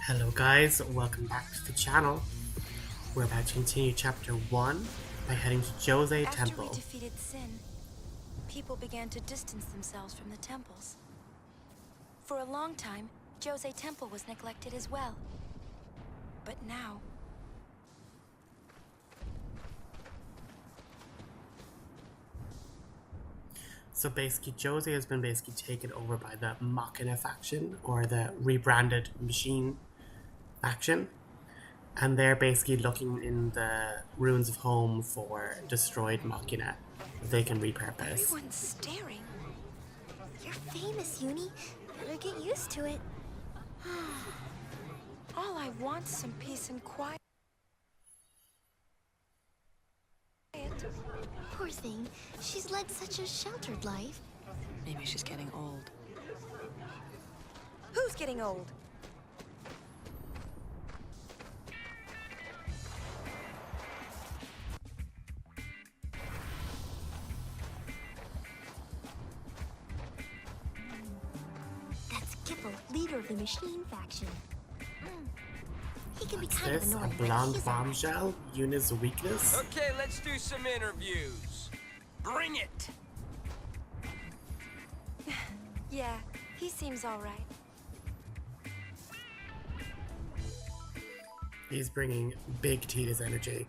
Hello guys, welcome back to the channel. We're about to continue chapter 1 by heading to Djose Temple. After we defeated Sin, people began to distance themselves from the temples. For a long time, Djose Temple was neglected as well. But now... So basically Djose has been taken over by the Machina faction, or the rebranded machine faction. And they're basically looking in the ruins of home for destroyed Machina that they can repurpose. Everyone's staring. You're famous, Uni. Better get used to it. All I want is some peace and quiet. Poor thing. She's led such a sheltered life. Maybe she's getting old. Who's getting old? That's Kipple, leader of the machine faction. He can be What's kind this? of A annoying, but blonde he's alright. bombshell? Yuna's weakness? Okay, let's do some interviews. Bring it! Yeah, he seems all right. He's bringing big Tita's energy.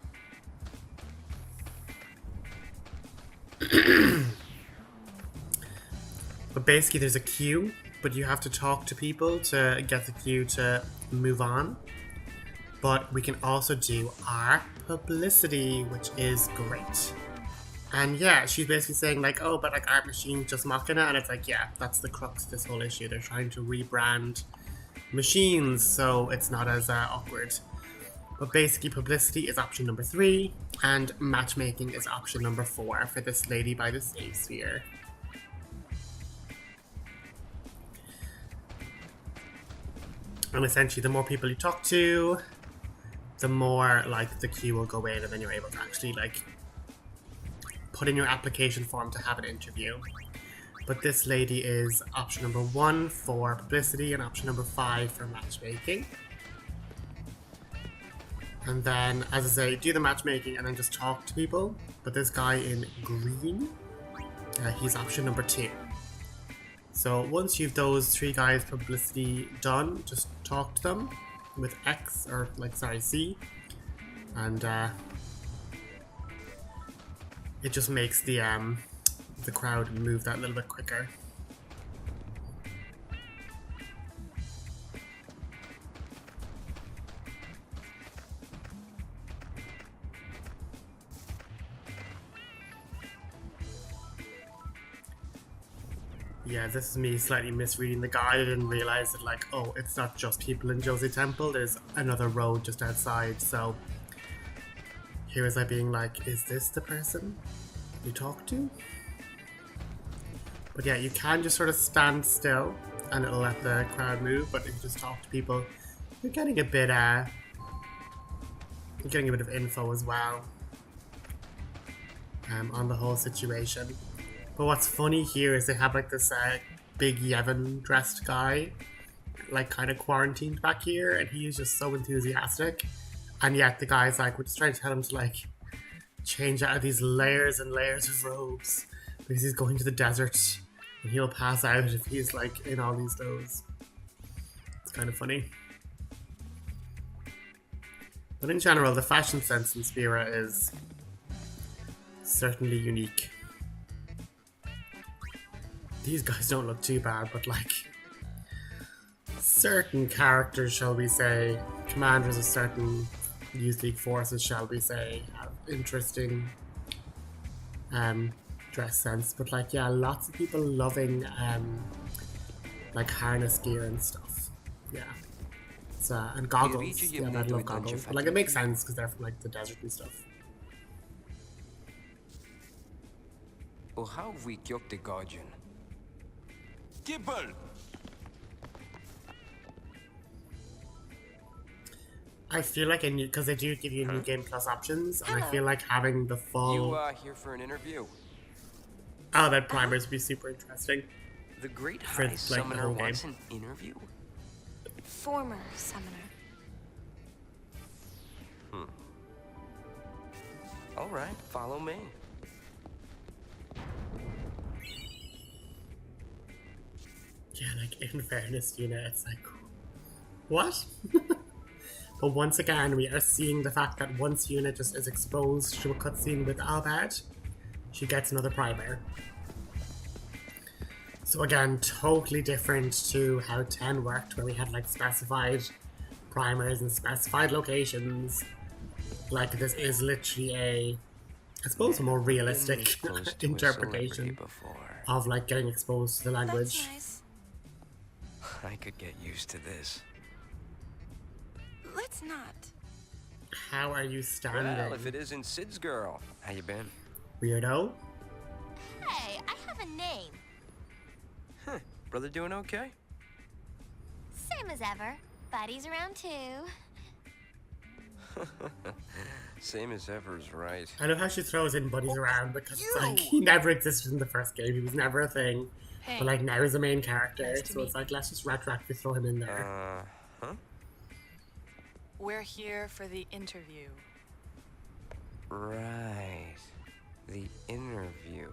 But basically there's a queue, but you have to talk to people to get the queue to move on. But we can also do our publicity, which is great. And yeah, she's basically saying like, oh, but like aren't machines just Machina? And it's like, yeah, that's the crux of this whole issue. They're trying to rebrand machines so it's not as awkward. But basically publicity is option number 3 and matchmaking is option number 4 for this lady by the Dressphere. And essentially the more people you talk to, the more like the queue will go in and then you're able to actually like put in your application form to have an interview. But this lady is option number 1 for publicity and option number 5 for matchmaking. And then, as I say, do the matchmaking and then just talk to people. But this guy in green, he's option number 2. So once you've those 3 guys publicity done, just talk to them with X, or like, sorry, C. And it just makes the crowd move that little bit quicker. Yeah, this is me slightly misreading the guide. I didn't realize that, like, oh, it's not just people in Djose Temple, there's another road just outside, so here is I being like, is this the person you talk to? But yeah, you can just sort of stand still and it'll let the crowd move, but if you just talk to people, you're getting a bit of info as well on the whole situation. But what's funny here is they have like this big Yevon dressed guy, like kind of quarantined back here, and he is just so enthusiastic. And yet the guy's like, we're just trying to tell him to like change out of these layers and layers of robes because he's going to the desert and he'll pass out if he's like in all these clothes. It's kind of funny. But in general, the fashion sense in Spira is certainly unique. These guys don't look too bad, but like certain characters, shall we say, commanders of certain Youth League forces, shall we say, have interesting dress sense. But like, yeah, lots of people loving like harness gear and stuff. Yeah, it's, and goggles. Yeah, I love goggles. But like, it makes sense because they're from like the desert and stuff. Och how we killed the Guardian? Kipple! I feel like because they do give you new game plus options, and I feel like having the full. You here for an interview? Oh, that primers would be super interesting. The Great For, High like, the Summoner whole game. wants an interview? former summoner. All right, follow me. Yeah, like in fairness, Yuna, it's like, what? But once again, we are seeing the fact that once Yuna just is exposed to a cutscene with Albert, she gets another primer. So again, totally different to how 10 worked, where we had like specified primers and specified locations. Like this is literally a, I suppose, a more realistic interpretation of like getting exposed to the language. That's nice. I could get used to this. Let's not. How are you standing? Well, if it isn't Sid's girl, how you been? Weirdo? Hey, I have a name. Huh, brother doing okay? Same as ever. Buddy's around too. Same as ever's right. I know how she throws in buddies around because it's like he never existed in the first game. He was never a thing. Hey. But like now he's the main character, Nice to so it's meet like let's just retroactively throw him in there. Huh? We're here for the interview. Right. The interview.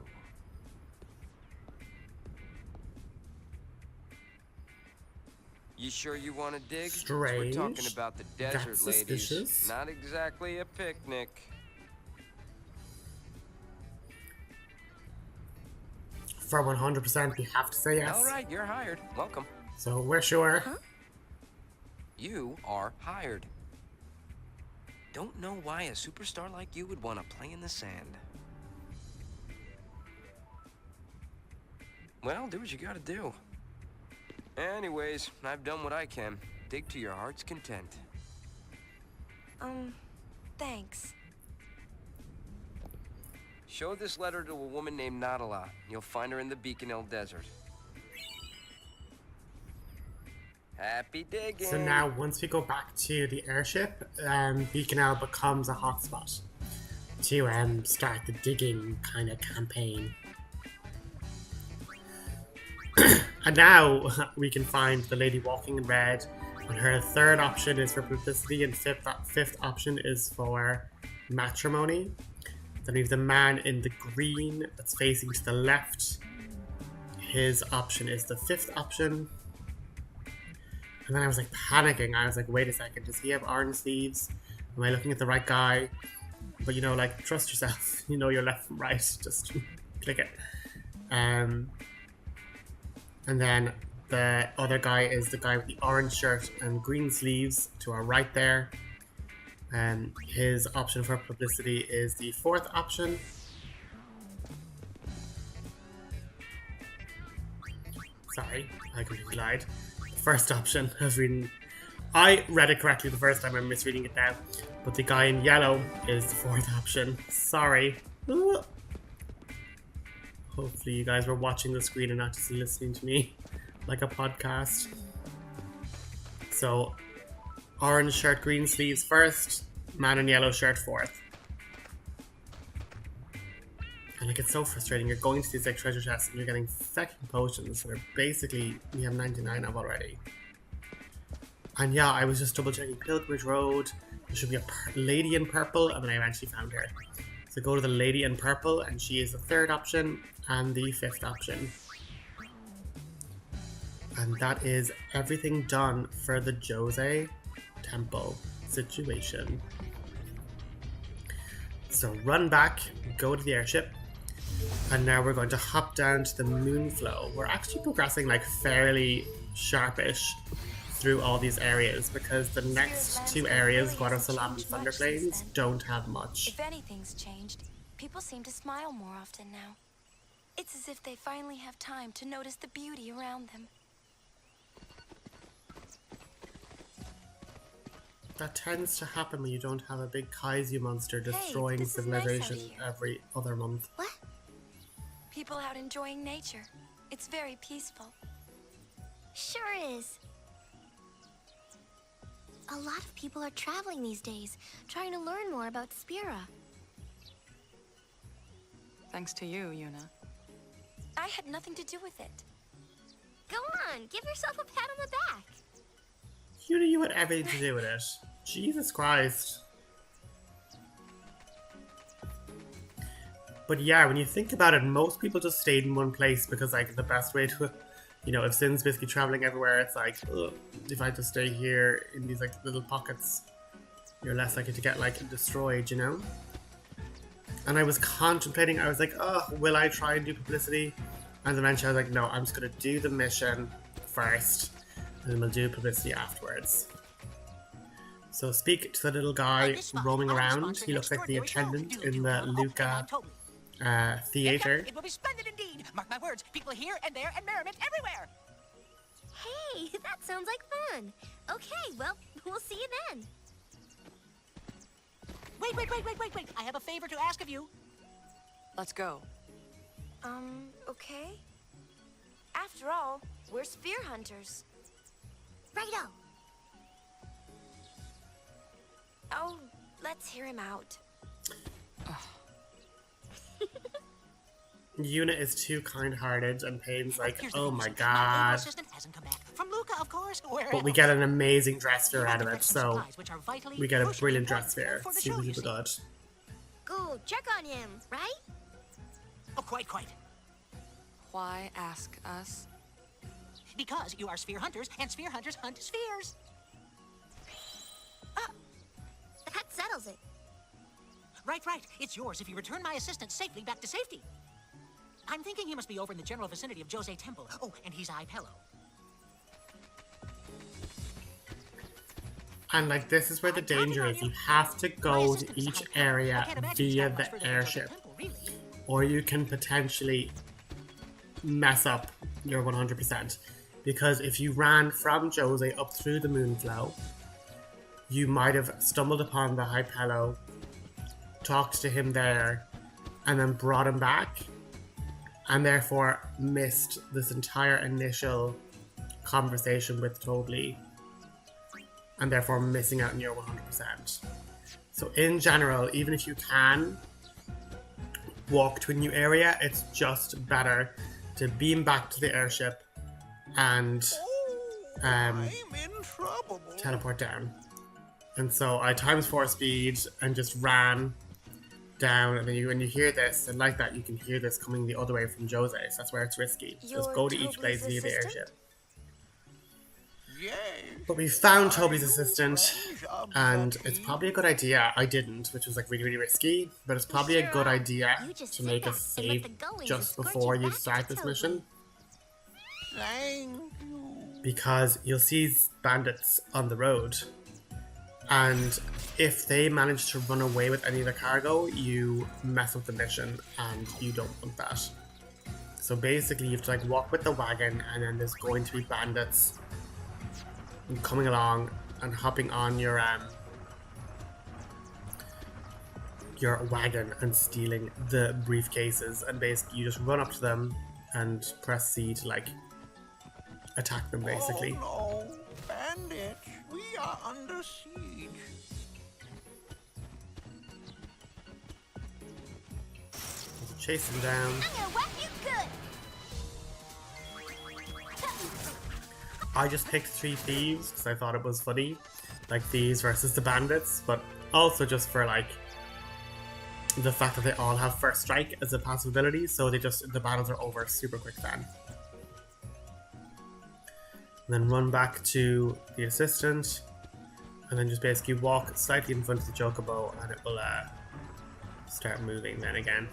You sure you want to dig? Strange. We're talking about the desert, That's ladies. suspicious. Not exactly a picnic. For 100%, we have to say yes. All right, you're hired. Welcome. So we're sure. You are hired. Don't know why a superstar like you would want to play in the sand. Well, do what you gotta do. Anyways, I've done what I can. Dig to your heart's content. Thanks. Show this letter to a woman named Nadala. You'll find her in the Beacon Hill Desert. Happy digging! So now, once we go back to the airship, Beacon Hill becomes a hotspot to start the digging kind of campaign. And now we can find the lady walking in red, and her third option is for publicity, and fifth option is for matrimony. Then we have the man in the green that's facing to the left. His option is the fifth option. And then I was like panicking. I was like, wait a second, does he have orange sleeves? Am I looking at the right guy? But you know, like, trust yourself. You know your left from right. Just click it. And then the other guy is the guy with the orange shirt and green sleeves to our right there. And his option for publicity is the fourth option. Sorry, I completely lied. The first option has been... I read it correctly the first time, I'm misreading it now. But the guy in yellow is the fourth option. Sorry. Hopefully you guys were watching the screen and not just listening to me like a podcast. So, orange shirt, green sleeves first, man in yellow shirt fourth. And like, it's so frustrating. You're going to these like treasure chests and you're getting fucking potions that are basically, you have 99 of already. And yeah, I was just double checking Pilgrimage Road. There should be a lady in purple, and then I eventually found her. So go to the lady in purple, and she is the third option and the fifth option. And that is everything done for the Djose temple situation. So run back, go to the airship, and now we're going to hop down to the Moonflow. We're actually progressing like fairly sharpish through all these areas because the next two areas, Guadosalam and Thunder Plains, don't have much. If anything's changed, people seem to smile more often now. It's as if they finally have time to notice the beauty around them. That tends to happen when you don't have a big kaiju monster destroying this is nice out civilization here. every other month. What? People out enjoying nature. It's very peaceful. Sure is. A lot of people are traveling these days, trying to learn more about Spira. Thanks to you, Yuna. I had nothing to do with it. Go on, give yourself a pat on the back. You had everything to do with it. Jesus Christ. But yeah, when you think about it, most people just stayed in one place because, like, the best way to, you know, if Sin's basically traveling everywhere, it's like, ugh, if I just stay here in these, like, little pockets, you're less likely to get, like, destroyed, you know? And I was contemplating, I was like, oh, will I try and do publicity? And eventually I was like, no, I'm just going to do the mission first, and then we'll do publicity afterwards. So speak to the little guy roaming around. He looks like the attendant in the Luca theater. It will be splendid indeed. Mark my words, people here and there and merriment everywhere. Hey, that sounds like fun. Okay, well, we'll see you then. Wait. I have a favor to ask of you. Let's go. Okay. After all, we're sphere hunters. Righto. Oh, let's hear him out. Yuna is too kind-hearted, and Payne's like, Here's the oh news. my My god. assistant hasn't come back. From Luca, of course. Where But we else? get an amazing Dressphere out of You it, have to so collect some supplies, which are vitally, we get a crucially brilliant important Dressphere. for the show, Super, you super see. good. Go check on him, right? Oh, quite. Why ask us? Because you are sphere hunters, and sphere hunters hunt spheres. That settles it. Right. It's yours if you return my assistant safely back to safety. I'm thinking he must be over in the general vicinity of Djose Temple. Oh, and he's Hypello. And like, this is where the danger is. You have to go to each area via the airship, or you can potentially mess up your 100%. Because if you ran from Djose up through the Moonflow, you might have stumbled upon the Hypello, talked to him there, and then brought him back, and therefore missed this entire initial conversation with Tobli, and therefore missing out on your 100%. So in general, even if you can walk to a new area, it's just better to beam back to the airship and teleport down. And so I times 4 speed and just ran down, and then when you hear this, and like that, you can hear this coming the other way from Djose, so that's where it's risky. So just go to each place via the airship. But we found Toby's assistant, and it's probably a good idea. I didn't, which was like really, really risky, but it's probably a good idea to make a save just before you start this mission. Because you'll see bandits on the road, and if they manage to run away with any of the cargo, you mess up the mission, and you don't want that. So basically, you have to like walk with the wagon, and then there's going to be bandits coming along and hopping on your wagon and stealing the briefcases, and basically you just run up to them and press C to like attack them basically. Oh no, bandits, we are under siege. Chase them down. I'm gonna whack you good. I just picked 3 thieves because I thought it was funny, like thieves versus the bandits, but also just for like the fact that they all have first strike as a passive ability, so the battles are over super quick then. And then run back to the assistant, and then just basically walk slightly in front of the chocobo, and it will start moving then again.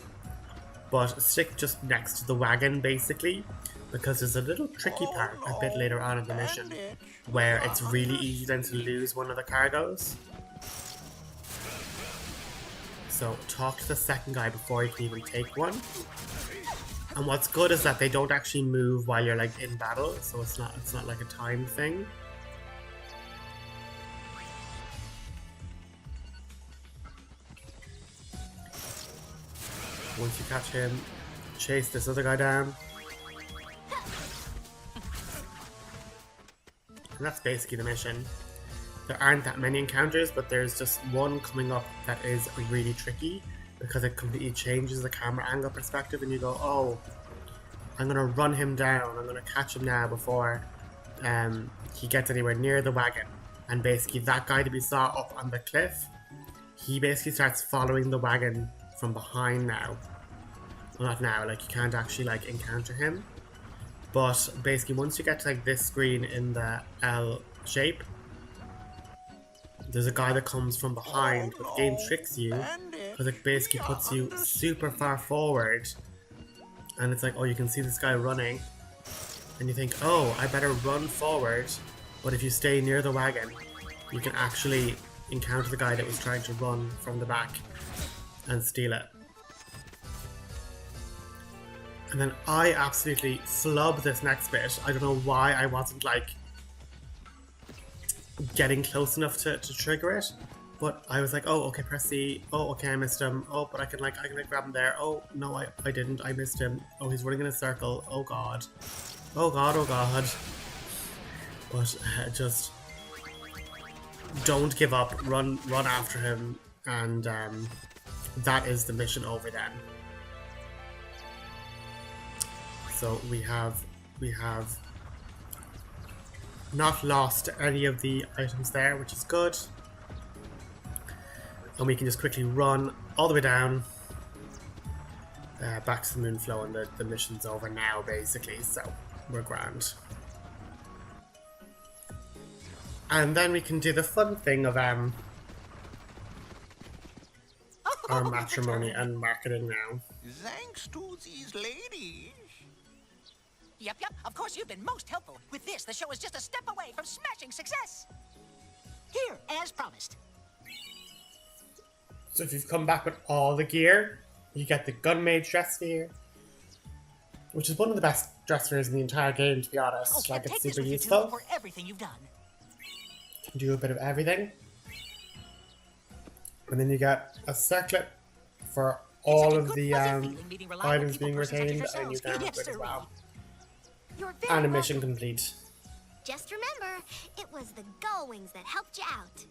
But stick just next to the wagon basically, because there's a little tricky part a bit later on in the mission where it's really easy then to lose one of the cargoes. So talk to the second guy before you can even take one. And what's good is that they don't actually move while you're like in battle, so it's not like a time thing. Once you catch him, chase this other guy down. And that's basically the mission. There aren't that many encounters, but there's just one coming up that is really tricky because it completely changes the camera angle perspective, and you go, oh, I'm going to run him down, I'm going to catch him now before he gets anywhere near the wagon. And basically that guy that we saw up on the cliff, he basically starts following the wagon from behind now. Well, not now, like you can't actually like encounter him. But basically once you get to like this screen in the L shape, there's a guy that comes from behind, but the game tricks you because it basically puts you super far forward. And it's like, oh, you can see this guy running. And you think, oh, I better run forward. But if you stay near the wagon, you can actually encounter the guy that was trying to run from the back and steal it. And then I absolutely flub this next bit. I don't know why I wasn't like getting close enough to trigger it. But I was like, oh, okay, press C. Oh, okay, I missed him. Oh, but I can like grab him there. Oh, no, I didn't. I missed him. Oh, he's running in a circle. Oh, God. Oh, God, oh, God. But just don't give up. Run after him. And that is the mission over then. So we have not lost any of the items there, which is good. And we can just quickly run all the way down back to the Moonflow, and the mission's over now, basically, so we're grand. And then we can do the fun thing of our matrimony and marketing now. Thanks to these ladies. Yep, of course you've been most helpful. With this, the show is just a step away from smashing success. Here, as promised. So if you've come back with all the gear, you get the Gunmage Dressphere, which is one of the best Dresspheres in the entire game, to be honest. Okay, like, it's take this super with you useful. for everything you've done. Can do a bit of everything. And then you get a circlet for all of the items being retained, and you can have it as well. You're very And a mission welcome. complete. Just remember, it was the Gullwings that helped you out.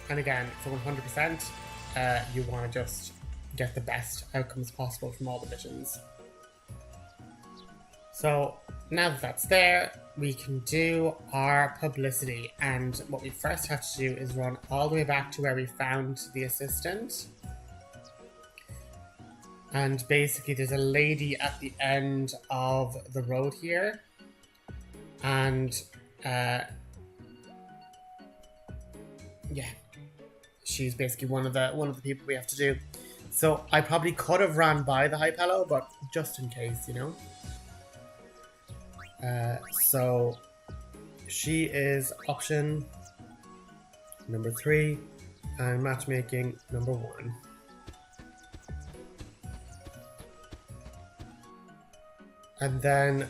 And again, for 100%, you want to just get the best outcomes possible from all the missions. So now that that's there, we can do our publicity. And what we first have to do is run all the way back to where we found the assistant. And basically there's a lady at the end of the road here. And yeah. She's basically one of the people we have to do. So I probably could have ran by the Hypello, but just in case, you know. So she is option number 3 and matchmaking number 1. And then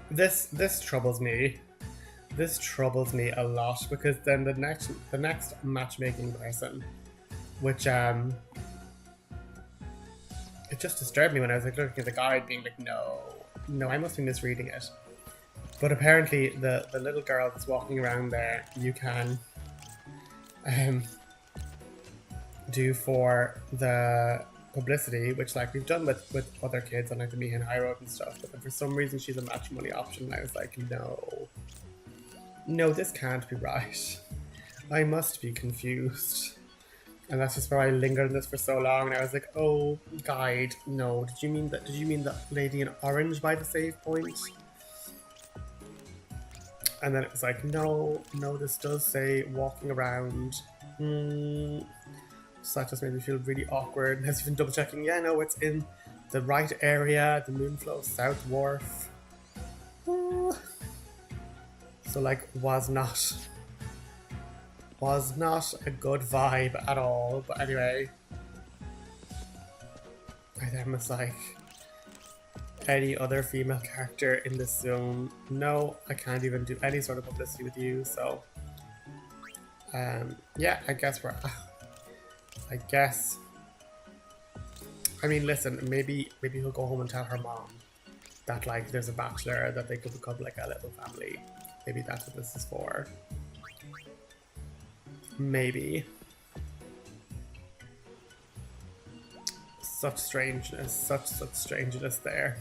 this troubles me. This troubles me a lot, because then the next matchmaking person, which it just disturbed me when I was like looking at the guide, being like, no, I must be misreading it. But apparently the little girl that's walking around there, you can do for the publicity, which like we've done with other kids on like the Meehan High Road and stuff. But then for some reason she's a matrimony option, and I was like, no, this can't be right. I must be confused. And that's just where I lingered on this for so long, and I was like, oh, guide, no. Did you mean the lady in orange by the save point? And then it was like, no, this does say walking around. So that just made me feel really awkward. And I was even double checking, yeah, no, it's in the right area, the Moonflow South Wharf. So like, was not a good vibe at all. But anyway, I then was like, any other female character in this zone, no, I can't even do any sort of publicity with you. So yeah, I mean, listen, maybe he'll go home and tell her mom that like there's a bachelor, that they could become like a little family. Maybe that's what this is for. Maybe. Such strangeness there.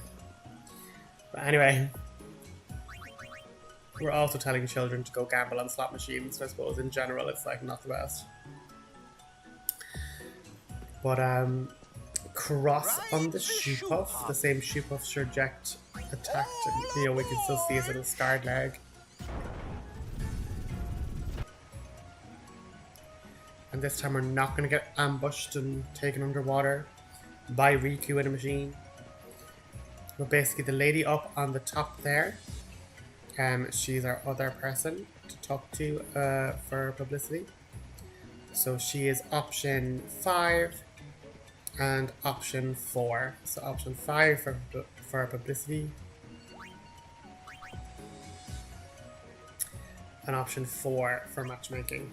But anyway, we're also telling children to go gamble on slot machines, so I suppose in general it's like not the best. But cross on the shoe puff, the same shoe puff Surject attacked, and you know, we can still see his little scarred leg. And this time we're not going to get ambushed and taken underwater by Riku in a machine. But basically the lady up on the top there, she's our other person to talk to for publicity. So she is option 5 and option 4. So option 5 for publicity. And option 4 for matchmaking.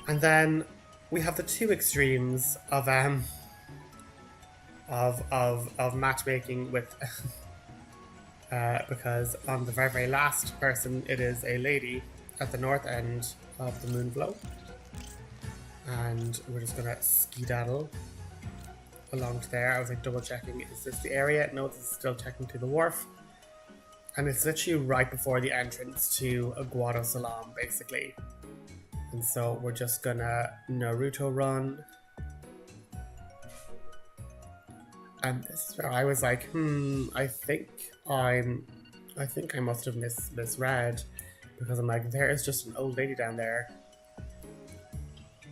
And then we have the two extremes of matchmaking with because on the very last person it is a lady at the north end of the Moonflow, and we're just gonna skedaddle along to there. I was like double checking, is this the area? No, this is still technically the wharf, and it's literally right before the entrance to a Guadosalam basically. And so we're just gonna Naruto run. And this is where I was like, I think I must have misread, because I'm like, there is just an old lady down there.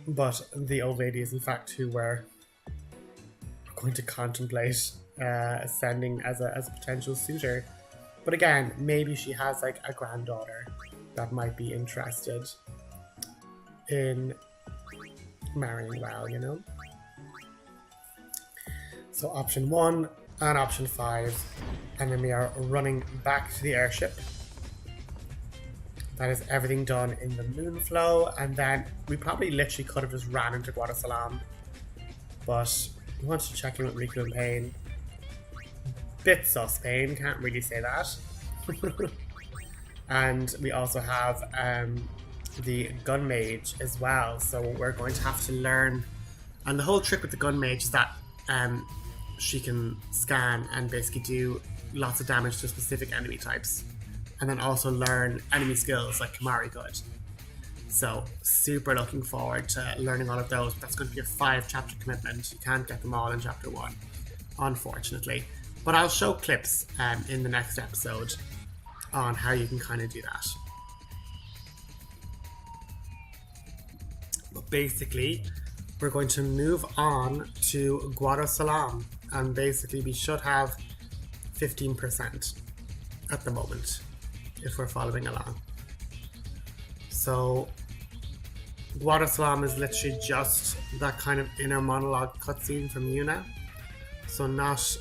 But the old lady is in fact who we're going to contemplate sending as a potential suitor. But again, maybe she has like a granddaughter that might be interested in marrying well, you know? So option 1 and option 5, and then we are running back to the airship. That is everything done in the Moonflow, and then we probably literally could have just ran into Guadosalam, but we wanted to check in with Riku and Pain. Bit sus, Pain, can't really say that. And we also have the Gunmage as well, so we're going to have to learn. And the whole trick with the Gunmage is that she can scan and basically do lots of damage to specific enemy types, and then also learn enemy skills like Kamari could. So super looking forward to learning all of those. That's going to be a 5-chapter commitment. You can't get them all in chapter 1, unfortunately. But I'll show clips in the next episode on how you can kind of do that. But basically, we're going to move on to Guadosalam, and basically we should have 15% at the moment if we're following along. So Guadosalam is literally just that kind of inner monologue cutscene from Yuna, so not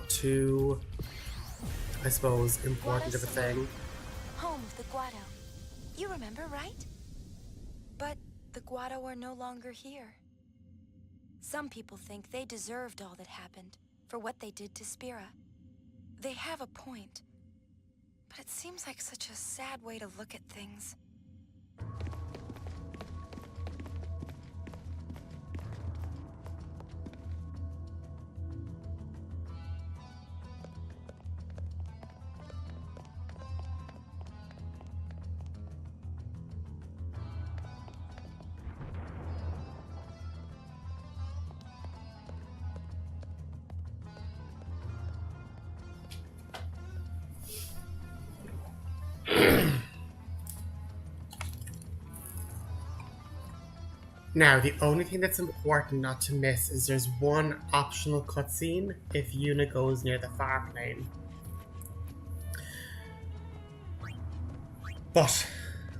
too, I suppose, important of a thing. Home of the Guado. You remember, right? But the Guado are no longer here. Some people think they deserved all that happened for what they did to Spira. They have a point, but it seems like such a sad way to look at things. Now, the only thing that's important not to miss is there's one optional cutscene if Yuna goes near the Farplane. But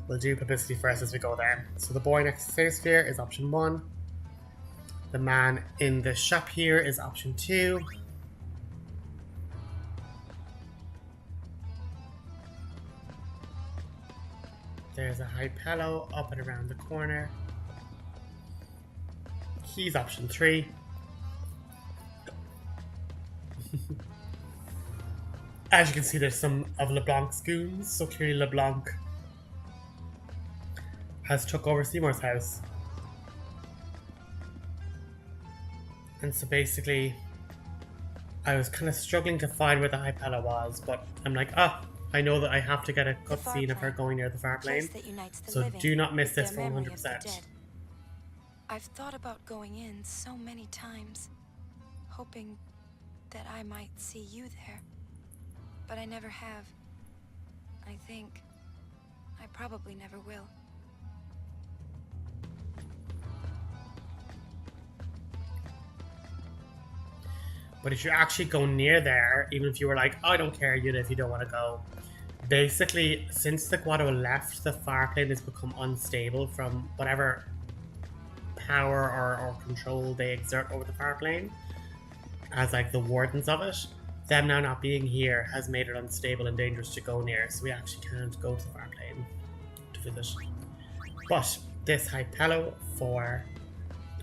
we'll do publicity first as we go there. So the boy next to Dressphere is option 1. The man in the shop here is option 2. There's a Hypello up and around the corner. He's option 3. As you can see, there's some of LeBlanc's goons, so clearly LeBlanc has took over Seymour's house. And so basically, I was kind of struggling to find where the Hypello was, but I'm like, I know that I have to get a The cutscene of her Farplane, going near the place Farplane, that unites the so living do not miss with this their for memory of the 100%. dead. I've thought about going in so many times, hoping that I might see you there. But I never have. I think I probably never will. But if you actually go near there, even if you were like, oh, I don't care, Yuna, if you don't want to go. Basically, since the Guado left, the Farplane has become unstable from whatever power or control they exert over the Farplane, as like the wardens of it. Them now not being here has made it unstable and dangerous to go near, so we actually can't go to the Farplane to visit. But this Hypello for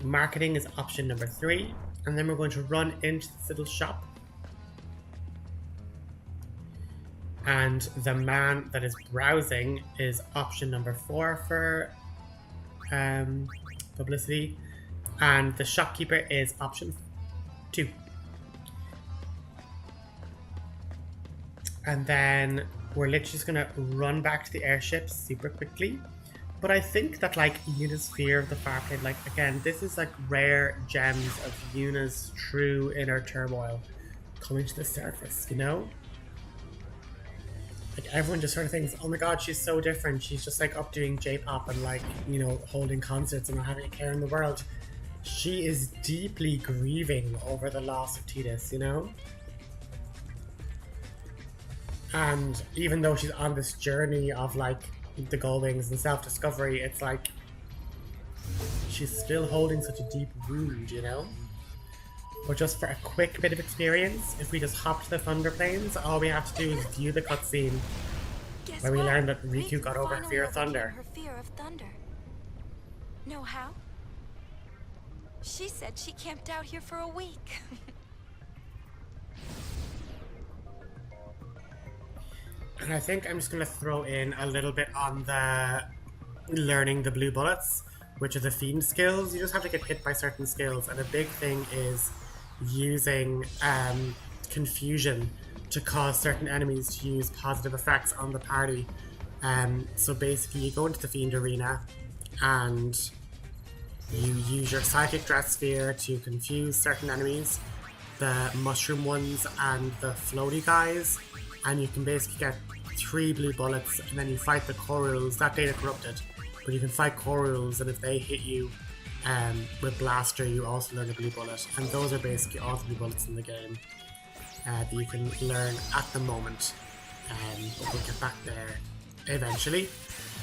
marketing is option number 3, and then we're going to run into this little shop. And the man that is browsing is option number 4 for publicity, and the shopkeeper is option 2. And then we're literally just gonna run back to the airship super quickly. But I think that like Yuna's fear of the Farplane, like again, this is like rare gems of Yuna's true inner turmoil coming to the surface, you know? Like everyone just sort of thinks, oh my god, she's so different. She's just like up doing J-pop and like, you know, holding concerts and not having a care in the world. She is deeply grieving over the loss of Tidus, you know? And even though she's on this journey of like the Gullwings and self-discovery, it's like she's still holding such a deep wound, you know? But just for a quick bit of experience, if we just hop to the Thunder Plains, all we have to do is view the cutscene Guess where we what? learn that Riku got over her finally fear of overcame thunder. Her fear of thunder. Know how? She said she camped out here for a week. And I think I'm just going to throw in a little bit on the learning the blue bullets, which are the fiend skills. You just have to get hit by certain skills, and a big thing is using confusion to cause certain enemies to use positive effects on the party. So basically you go into the fiend arena and you use your psychic Dressphere to confuse certain enemies, the mushroom ones and the floaty guys, and you can basically get 3 blue bullets, and then you fight the Corals. That data corrupted, but you can fight Corals, and if they hit you with Blaster, you also learn a blue bullet, and those are basically all the blue bullets in the game that you can learn at the moment. But we'll get back there eventually.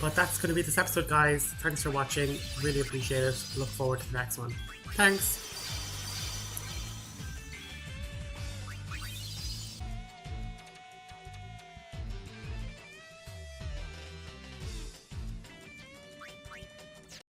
But that's going to be this episode, guys. Thanks for watching. Really appreciate it. Look forward to the next one. Thanks.